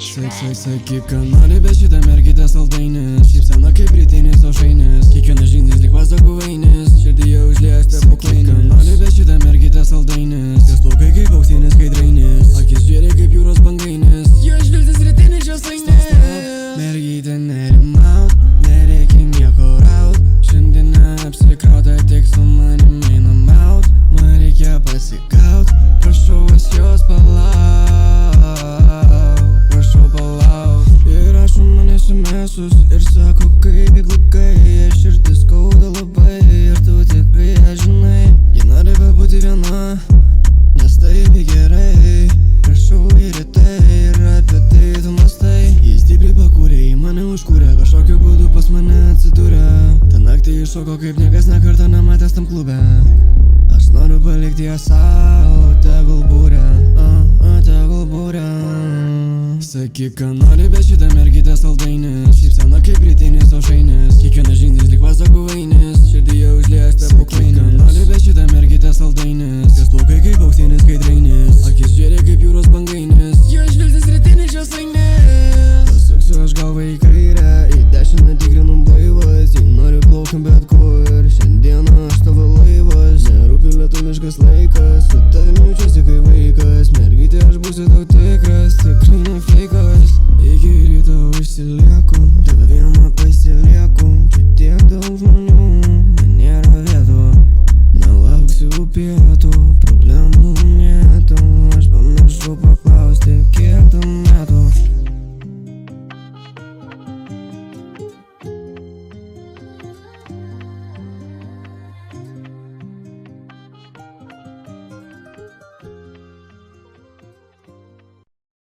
Sakyk, ką nori, bet šitą mergytę saldainis. Šypsena kaip rytinis aušainis. Kiekvienas žingsnis lyg vazo guvainis. Širdyje užlieja stebuklainis. Ką nori, bet šitą mergytę saldainis. Jos plaukai kaip auksinis skaidrainis. Akis žėrė kaip jūros bangainis. Jo žvilgsnis rytinis šiosainis. Mergytė nerimaut, nereikia nieko raut. Šiandien apsikrauta, tik su manim einam out. Man reikia pasikaut, prašau aš jos palauk. Prašau palauk. Ir rašo man SMS-us ir sako kaip įglukai. Aš širdis skauda labai ir tu tikrai ją žinai. Ji nori pabūti viena, nes taip gerai. Prašau ir tai ir apie tai tu mastai. Jis stipriai pakūrė, į mane užkūrė. Kažkokiu būdu pas mane atsidūrė. Ta naktį iššoko kaip niekas nekartą nematęs tam klube. Aš noriu palikti ją savo, tegul būrė, tegul būrė. Sakyk, ką nori, bet šitą mergytę saldainis. Šypsena kaip rytinis aušainis. Kiekvienas žingsnis lyg vazo guvainis. Širdyje užlieja stebuklainis. Sakyk, ką nori, bet šitą mergytę saldainis. Jos plaukai kaip auksinis skaidrainis. Akis žėrė kaip jūros bangainis. Jo žvilgsnis rytinis šiosainis. Pasuksiu aš galvą į kairę, į dešinę tikrinam blaivas. Jei nori plaukiam bet kur, šiandieną aš tavo laivas. Nerūpi lietuviškas laikas, su tavimi jaučiuosi kaip vaikas. Mergytė, aš būsiu tau tikras, tikrai ne feikas. Iki ryto užsilieku, tave vieną pasilieku. Čia tiek daug žmonių, man nėra vietų, nelauksiu pietų.